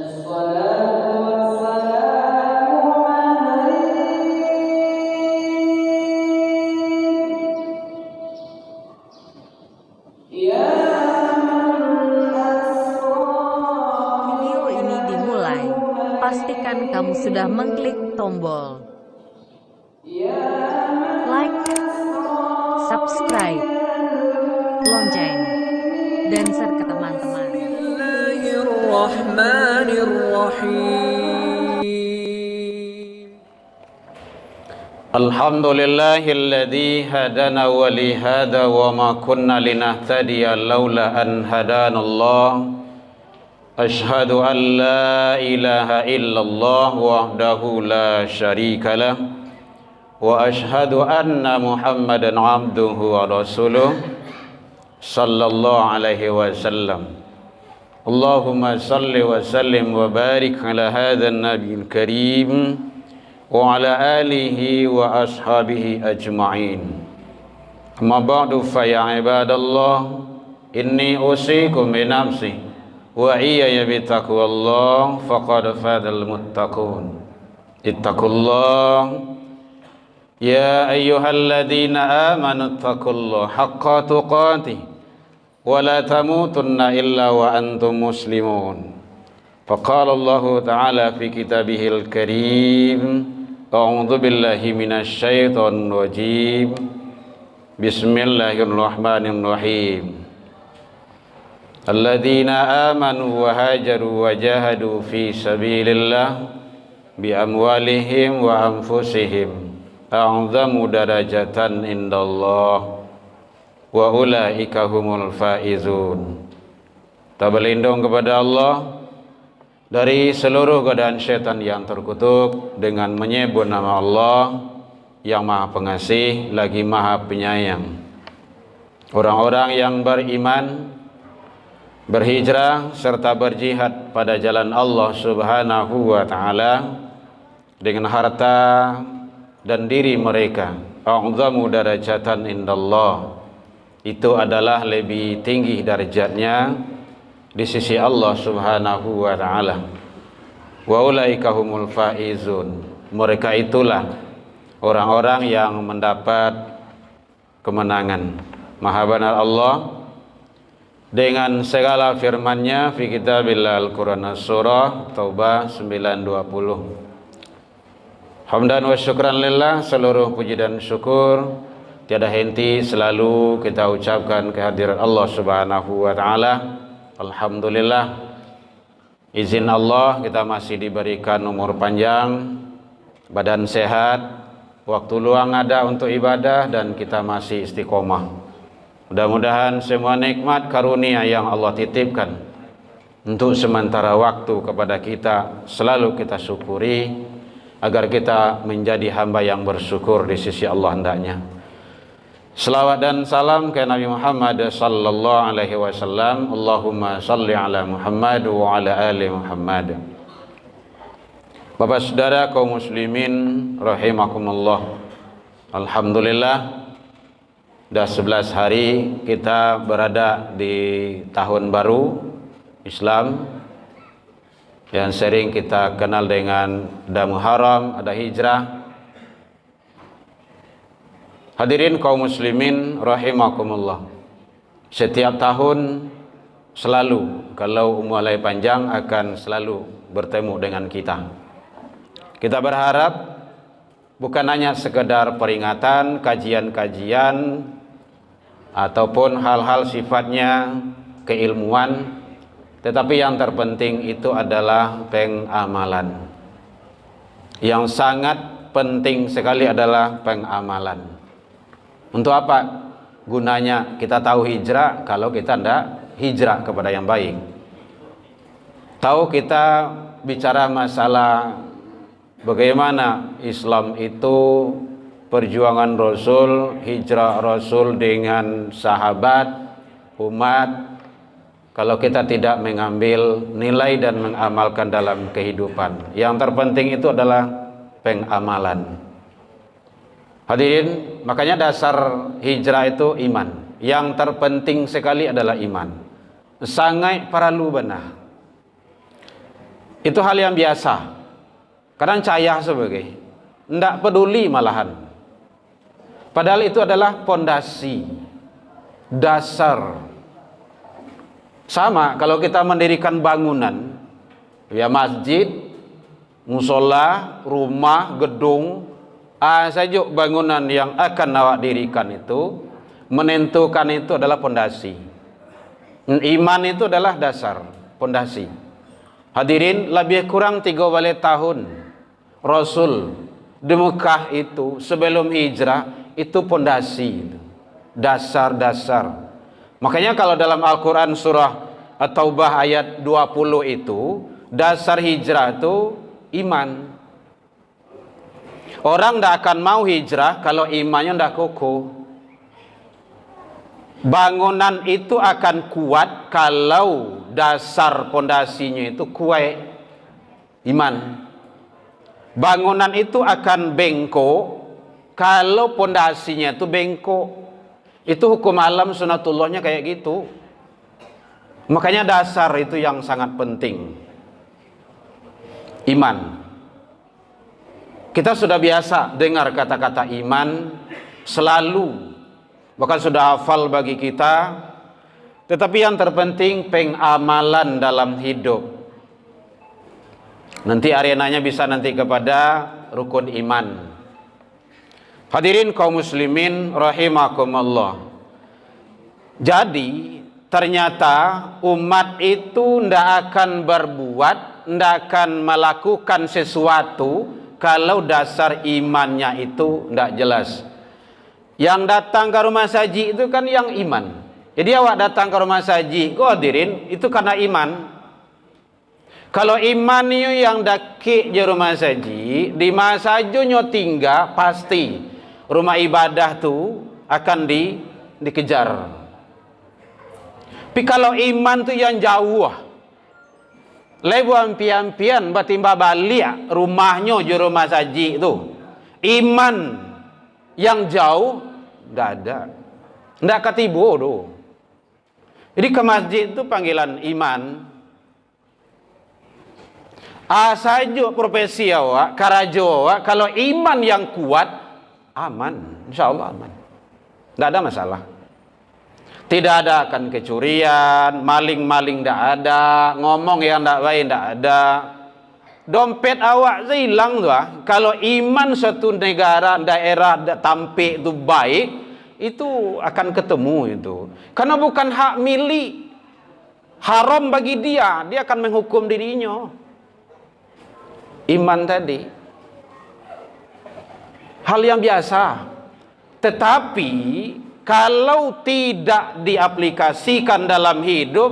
Video ini dimulai. Pastikan kamu sudah mengklik tombol like, subscribe, lonceng, dan share ke teman-teman. Alhamdulillahilladzi hadana wa li hadza wa ma kunna linahtadiya laula an hadanallah. Ashhadu an la ilaha illallah wahdahu la syarika lah wa ashhadu anna Muhammadan abduhu wa rasuluh sallallahu alaihi wasallam. Allahumma salli wa sallim wa barik ala hadzal nabiyil karim wa ala alihi wa ashabihi ajma'in. Amma ba'du fa ya ibadallah, inni usikum bi nafsi wa iyaya bi taqwallah faqad fadal muttaqun. Ittaqullah ya ayyuhalladzina amanu ittaqullaha haqqa tuqatih wa la tamutunna illa wa antum muslimun. Faqala Allah ta'ala fi kitabihil karim, a'udzu billahi minasy syaithanir rajim. Bismillahirrahmanirrahim. Alladzina amanu wa hajaru wa jahadu fi sabilillah bi amwalihim wa anfusihim a'zamu darajatan indallah wa ulaika humul faizun. Kita berlindung kepada Allah dari seluruh godaan syaitan yang terkutuk dengan menyebut nama Allah yang Maha Pengasih lagi Maha Penyayang. Orang-orang yang beriman, berhijrah serta berjihad pada jalan Allah Subhanahu wa taala dengan harta dan diri mereka, a'zamu darajatan indallah, itu adalah lebih tinggi derajatnya di sisi Allah Subhanahu wa taala. Wa ulaika humul faizun, mereka itulah orang-orang yang mendapat kemenangan. Maha benar Allah dengan segala firman-Nya fi kitabillah Al-Qur'an surah Taubah 9:20. Hamdan wa syukran lillah, seluruh puji dan syukur tiada henti selalu kita ucapkan kehadiran Allah Subhanahu wa taala. Alhamdulillah, izin Allah kita masih diberikan umur panjang, badan sehat, waktu luang ada untuk ibadah, dan kita masih istiqomah. Mudah-mudahan semua nikmat karunia yang Allah titipkan untuk sementara waktu kepada kita selalu kita syukuri, agar kita menjadi hamba yang bersyukur di sisi Allah hendaknya. Selawat dan salam ke Nabi Muhammad sallallahu alaihi wasallam. Allahumma salli ala Muhammad wa ala ali Muhammad. Bapak saudara kaum muslimin rahimakumullah, alhamdulillah dah 11 hari kita berada di tahun baru Islam yang sering kita kenal dengan ada Muharram, ada Hijrah. Hadirin kaum muslimin rahimakumullah, setiap tahun selalu kalau umur panjang akan selalu bertemu dengan kita. Kita berharap bukan hanya sekedar peringatan, kajian-kajian ataupun hal-hal sifatnya keilmuan, tetapi yang terpenting itu adalah pengamalan. Yang sangat penting sekali adalah pengamalan. Untuk apa gunanya kita tahu hijrah kalau kita tidak hijrah kepada yang baik? Tahu kita bicara masalah bagaimana Islam itu perjuangan Rasul, hijrah Rasul dengan sahabat, umat. Kalau kita tidak mengambil nilai dan mengamalkan dalam kehidupan, yang terpenting itu adalah pengamalan. Hadirin, makanya dasar hijrah itu iman. Yang terpenting sekali adalah iman. Sangat perlu benar. Itu hal yang biasa. Kadang cayah sebagai, ndak peduli malahan. Padahal itu adalah pondasi, dasar. Sama kalau kita mendirikan bangunan, ya masjid, musola, rumah, gedung, saja bangunan yang akan awak dirikan itu, menentukan itu adalah pondasi. Iman itu adalah dasar, pondasi. Hadirin, lebih kurang 3 tahun Rasul di Mekah itu sebelum hijrah itu pondasi, dasar-dasar. Makanya kalau dalam Al-Quran surah At-Taubah ayat 20 itu, dasar hijrah itu iman. Orang tidak akan mau hijrah kalau imannya tidak kokoh. Bangunan itu akan kuat kalau dasar pondasinya itu kuat, iman. Bangunan itu akan bengkok kalau pondasinya itu bengkok. Itu hukum alam sunatullahnya kayak gitu. Makanya dasar itu yang sangat penting. Iman. Kita sudah biasa dengar kata-kata iman selalu, bahkan sudah hafal bagi kita. Tetapi yang terpenting pengamalan dalam hidup. Nanti arenanya bisa nanti kepada rukun iman. Hadirin kaum muslimin rahimakumullah. Jadi ternyata umat itu tidak akan berbuat, tidak akan melakukan sesuatu kalau dasar imannya itu tidak jelas. Yang datang ke rumah saji itu kan yang iman. Jadi awak datang ke rumah saji, kau hadirin, itu karena iman. Kalau imannya yang daki di rumah saji, di masajunyo tinggal, pasti rumah ibadah tu akan dikejar. Tapi kalau iman tu yang jauh, lebu ampian-ampian batimba balik rumahnya di rumah saji tu, iman yang jauh tidak ada, tidak ketibu tu. Jadi ke masjid itu panggilan iman. Saja profesi awak, karajo awak, kalau iman yang kuat, aman, insya Allah aman, tidak ada masalah. Tidak ada akan kecurian, maling-maling tidak ada, ngomong yang tidak baik tidak ada. Dompet awak hilang tu. Kalau iman suatu negara, daerah tampik itu baik, itu akan ketemu itu. Karena bukan hak milik, haram bagi dia, dia akan menghukum dirinya. Iman tadi hal yang biasa, tetapi kalau tidak diaplikasikan dalam hidup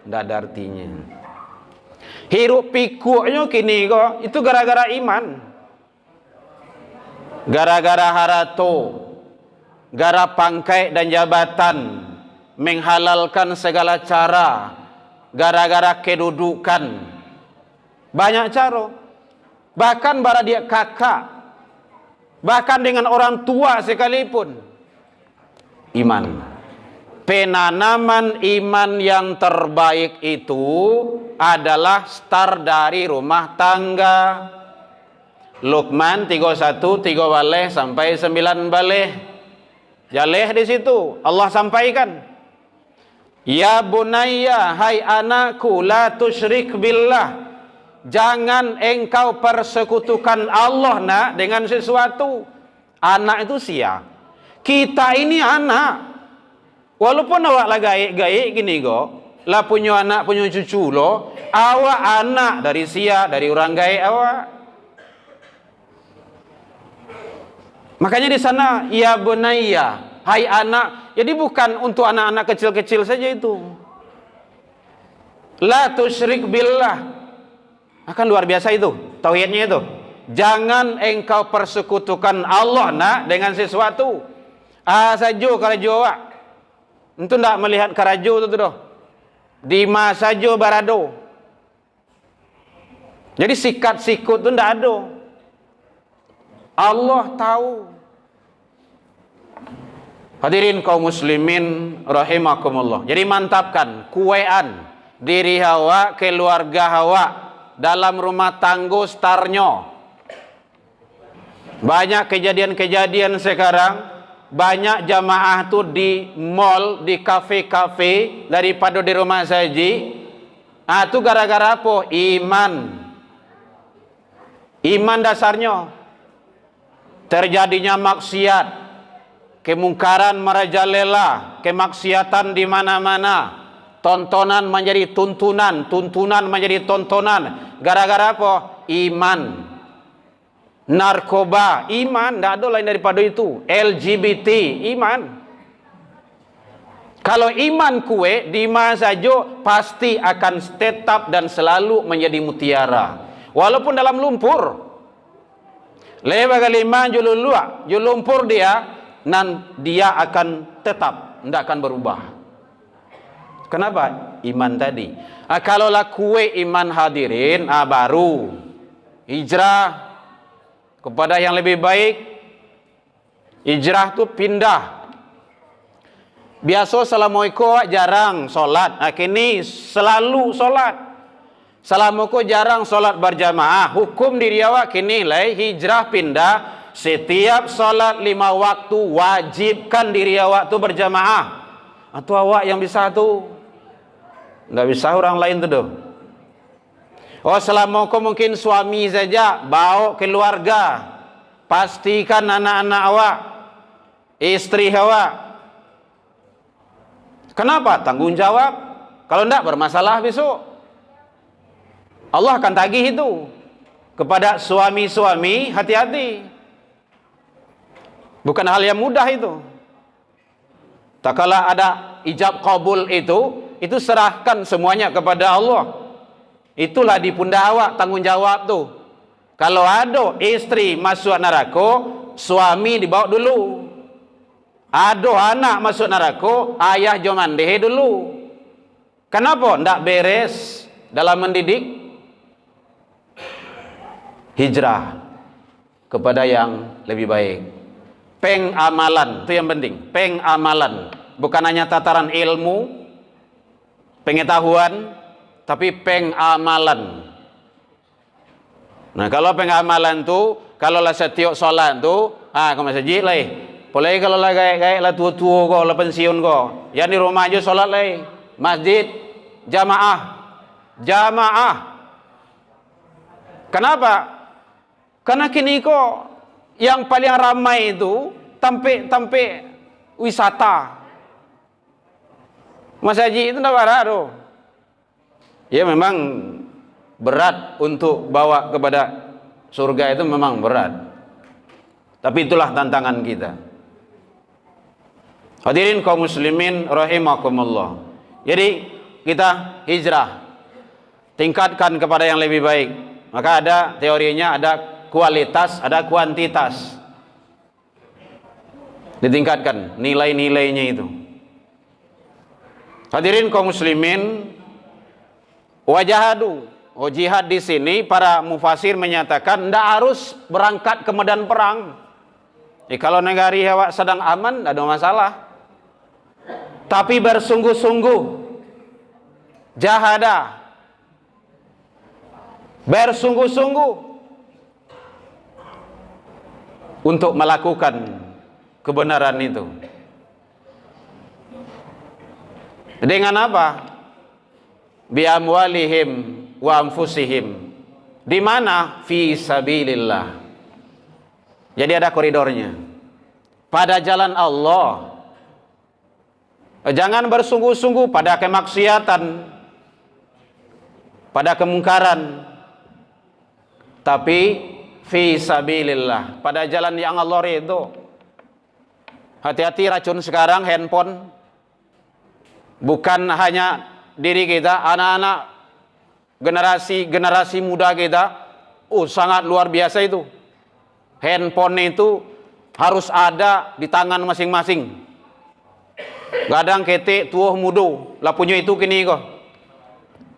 tidak ada artinya. Hirup pikuknya kini kok itu gara-gara iman, gara-gara harato, gara pangkai dan jabatan, menghalalkan segala cara, gara-gara kedudukan, banyak cara. Bahkan bara dia kakak, bahkan dengan orang tua sekalipun, iman. Penanaman iman yang terbaik itu adalah start dari rumah tangga. Luqman 31 3 baleh sampai 9 baleh. Jaleh di situ Allah sampaikan, ya bunayya, hai anakku, la tusyrik billah. Jangan engkau persekutukan Allah nak dengan sesuatu. Anak itu sia. Kita ini anak. Walaupun awak lah gaik-gaik gini go, lah punya anak punya cucu lo, awak anak dari sia, dari orang gaik awak. Makanya di sana ya bunayya, hai anak. Jadi bukan untuk anak-anak kecil-kecil saja itu. La tusyrik billah. Akan luar biasa itu tauhidnya itu. Jangan engkau persekutukan Allah nak dengan sesuatu. Saja karajo awak. Itu tidak melihat karajo itu doh. Di masajo barado. Jadi sikat sikut itu tidak ada. Allah tahu. Hadirin kaum muslimin rahimakumullah. Jadi mantapkan kuean diri hawa, keluarga hawa, dalam rumah tangga starnya. Banyak kejadian-kejadian sekarang, banyak jamaah tuh di mall, di kafe-kafe daripada di rumah saji. Itu gara-gara apa? Iman dasarnya. Terjadinya maksiat, kemungkaran merajalela, kemaksiatan di mana-mana. Tontonan menjadi tuntunan, tuntunan menjadi tontonan. Gara-gara apa? Iman. Narkoba, iman, tidak ada lain daripada itu. LGBT, iman. Kalau iman kue, di mana saja pasti akan tetap dan selalu menjadi mutiara. Walaupun dalam lumpur. Leba kalima jululua, julumpur dia, dia akan tetap, tidak akan berubah. Kenapa? Iman tadi. Kalaulah kue iman hadirin, baru hijrah kepada yang lebih baik. Hijrah tu pindah. Biasa selama iko jarang solat, kini selalu solat. Selama iko jarang solat berjamaah, hukum diri awak kini lai hijrah pindah. Setiap solat 5 waktu wajibkan diri awak tu berjamaah. Atau awak yang bisa tu, tidak bisa orang lain tu doh. Selama kau mungkin suami saja, bawa keluarga, pastikan anak-anak awak, istri awak. Kenapa? Tanggung jawab. Kalau tidak bermasalah besok. Allah akan tagih itu kepada suami-suami, hati-hati. Bukan hal yang mudah itu. Tak kala ada ijab kabul itu serahkan semuanya kepada Allah. Itulah di pundak awak tanggung jawab tu. Kalau ada istri masuk neraka, suami dibawa dulu. Ada anak masuk neraka, ayah jom mandihi dulu. Kenapa? Tidak beres dalam mendidik. Hijrah kepada yang lebih baik. Pengamalan, itu yang penting. Pengamalan, bukan hanya tataran ilmu, pengetahuan, tapi pengamalan. Nah, kalau pengamalan tu, kalau lah setiap solat tu, ke masjid lah. Boleh kalau lah gaya lah tua-tua ko, lah pensiun ko. Yang di rumah aja solat lah. Masjid, jamaah. Jamaah. Kenapa? Karena kini ko, yang paling ramai itu, tampik wisata. Masjid itu tidak ada tu. Ya memang berat untuk bawa kepada surga itu memang berat. Tapi itulah tantangan kita. Hadirin kaum muslimin rahimakumullah. Jadi kita hijrah, tingkatkan kepada yang lebih baik. Maka ada teorinya, ada kualitas, ada kuantitas. Ditingkatkan nilai-nilainya itu. Hadirin kaum muslimin, wajahadu, jihad di sini para mufasir menyatakan tidak harus berangkat ke medan perang. Kalau negari awak sedang aman, tidak ada masalah. Tapi bersungguh-sungguh, jahada, bersungguh-sungguh untuk melakukan kebenaran itu. Dengan apa? Bi amwalihim wa anfusihim. Di mana? Fi sabilillah. Jadi ada koridornya. Pada jalan Allah. Jangan bersungguh-sungguh pada kemaksiatan, pada kemungkaran. Tapi fi sabilillah, pada jalan yang Allah ridho. Hati-hati racun sekarang handphone. Bukan hanya diri kita, anak-anak generasi muda kita, sangat luar biasa itu. Handphone itu harus ada di tangan masing-masing. Gadang ketik tuah mudo, lah punya itu kini kok.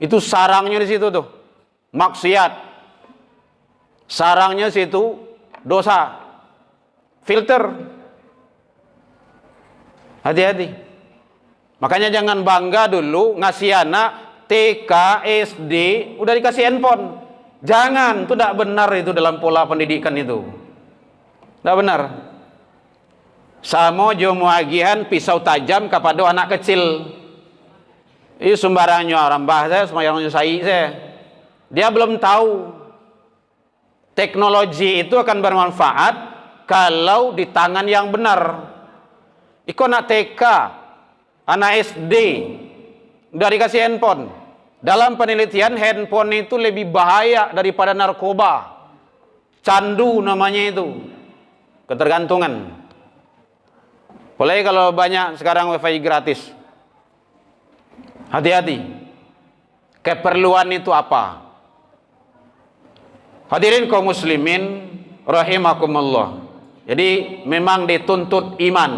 Itu sarangnya di situ tuh, maksiat. Sarangnya situ dosa. Filter. Hati-hati. Makanya jangan bangga dulu ngasih anak TK, SD, udah dikasih handphone. Jangan, itu tidak benar itu dalam pola pendidikan itu. Tidak benar. Samo jo muagihan pisau tajam kepada anak kecil. Itu sembarangnya orang bahasa sembarangnya saya. Dia belum tahu teknologi itu akan bermanfaat kalau di tangan yang benar. Iko anak TK, anak SD udah dikasih handphone. Dalam penelitian handphone itu lebih bahaya daripada narkoba. Candu namanya itu. Ketergantungan. Apalagi kalau banyak sekarang wifi gratis. Hati-hati. Keperluan itu apa? Hadirin kaum muslimin rahimakumullah. Jadi memang dituntut iman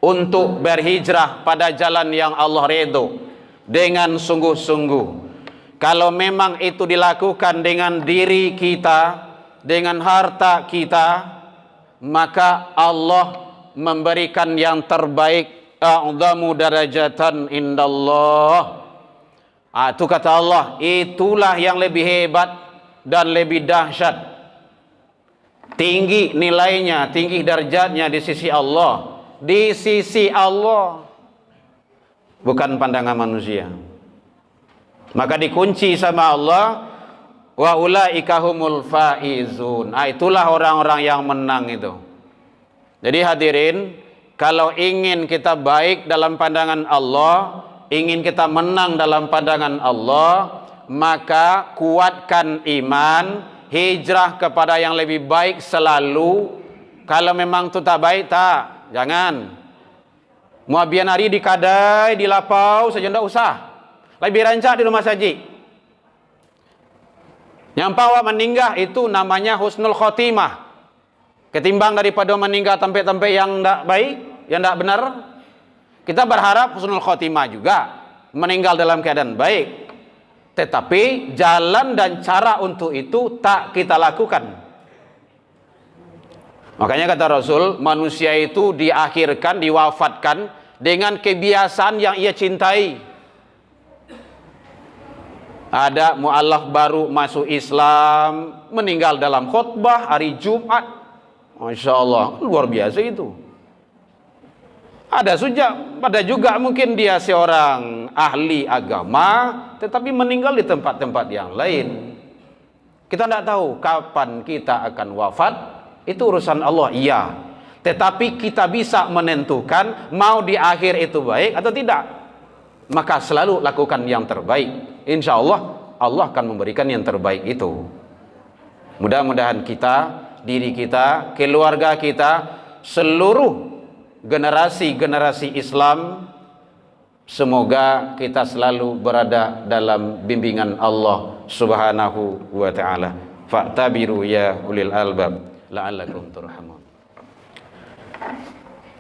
untuk berhijrah pada jalan yang Allah ridho dengan sungguh-sungguh. Kalau memang itu dilakukan dengan diri kita, dengan harta kita, maka Allah memberikan yang terbaik. A'dhamu darajatan indallah. Itu kata Allah, itulah yang lebih hebat dan lebih dahsyat. Tinggi nilainya, tinggi derajatnya di sisi Allah. Di sisi Allah, bukan pandangan manusia. Maka dikunci sama Allah, wa ulaika humul faizun. Itulah orang-orang yang menang itu. Jadi hadirin, kalau ingin kita baik dalam pandangan Allah, ingin kita menang dalam pandangan Allah, maka kuatkan iman, hijrah kepada yang lebih baik selalu. Kalau memang itu tak baik, tak, jangan. Muabian hari di kadai, di lapau saja tidak usah. Lebih rancak di rumah saji. Nyampawa meninggal itu namanya husnul khotimah. Ketimbang daripada meninggal tempat-tempat yang tidak baik, yang tidak benar. Kita berharap husnul khotimah juga, meninggal dalam keadaan baik. Tetapi jalan dan cara untuk itu tak kita lakukan. Makanya kata Rasul, manusia itu diakhirkan, diwafatkan dengan kebiasaan yang ia cintai. Ada mu'alaf baru masuk Islam, meninggal dalam khutbah hari Jumat. Masya Allah, luar biasa itu. Ada juga mungkin dia seorang ahli agama, tetapi meninggal di tempat-tempat yang lain. Kita tidak tahu kapan kita akan wafat. Itu urusan Allah, iya. Tetapi kita bisa menentukan mau di akhir itu baik atau tidak. Maka selalu lakukan yang terbaik. Insya Allah, Allah akan memberikan yang terbaik itu. Mudah-mudahan kita, diri kita, keluarga kita, seluruh generasi-generasi Islam, semoga kita selalu berada dalam bimbingan Allah Subhanahu wa ta'ala. Fa'tabiru ya ulil albab la'allakum turhamun.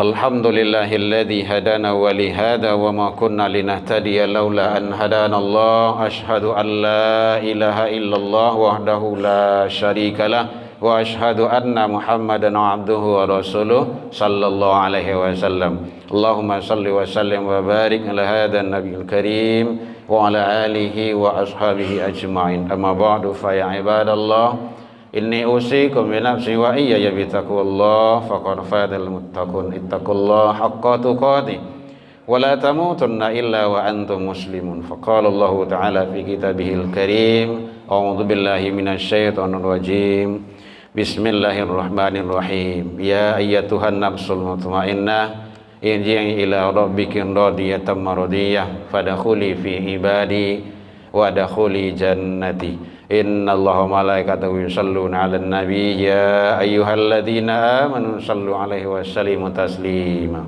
Alhamdulillahilladzi hadana wa li hada wa ma kunna linahtadiya laula an hadana Allah. Asyhadu an la ilaha illallah wahdahu la syarikalah wa asyhadu anna Muhammadan abduhu wa rasuluh sallallahu alaihi wasallam. Allahumma salli wa sallim wa barik ala hadan nabiyil karim wa ala alihi wa ashabihi ajma'in. Amma ba'du fa ya ibadallah, inni usikum bi nafsi wa iyaya bi taqwallah faqad fadal muttaqun. Ittaqullaha haqqa tuqatih wa la tamutunna illa wa antum muslimun. Faqala Allah ta'ala fi kitabihil karim, a'udzu billahi minasy syaithanir rajim. Bismillahirrahmanirrahim. Ya ayyatuhan nafsul mutmainnah, irji'i ila rabbiki radiyatan maradiyah fadkhuli fi ibadi wa dakhuli jannati. Innallaha malaikatahu yusholluna 'alan nabi ya ayyuhalladzina amanu shallu 'alaihi wa sallimu taslima.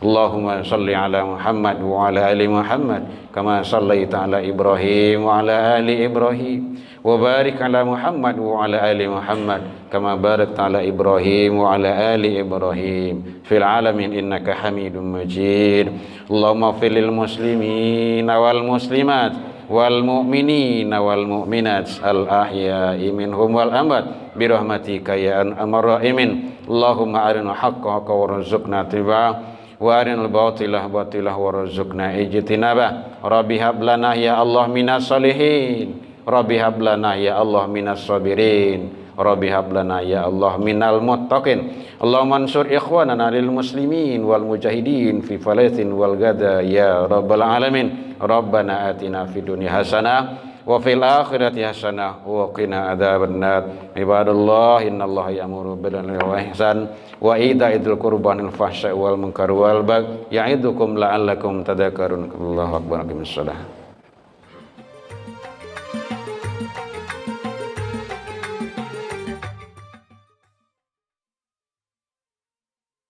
Allahumma shalli 'ala Muhammad wa 'ala ali Muhammad kama shallaita 'ala Ibrahim wa 'ala ali Ibrahim wa barik 'ala Muhammad wa 'ala ali Muhammad kama barakta 'ala Ibrahim wa 'ala ali Ibrahim fil 'alamin innaka Hamidum Majid. Allahumma ighfir lil muslimin wal muslimat wal mu'minina wal mu'minat al ahya'i minhum wal amwat bi rahmatika ya arhamar rahimin. Allahumma arina haqqa warzuqna tibaa wa arinal batilah batilah warzuqna ijtinabah. Rabbi hab lana ya Allah minas solihin Rabbi hablana ya Allah minas sabirin, Rabbi hablana ya Allah minal muttaqin. Allahumma ansur ikhwanana lil muslimin wal mujahidin fi Falastin wal gada ya rabbal alamin. Rabbana atina fid dunya hasanah wa fil akhirati hasanah wa qina adzabannar. Ibadallah innallaha ya'muru bil 'adli wal ihsan wa itaa'il qurba wal fahsya'i wal munkari wal baghi ya'idukum la'allakum tadhakkarun. Allahu akbar. Aqimissalah.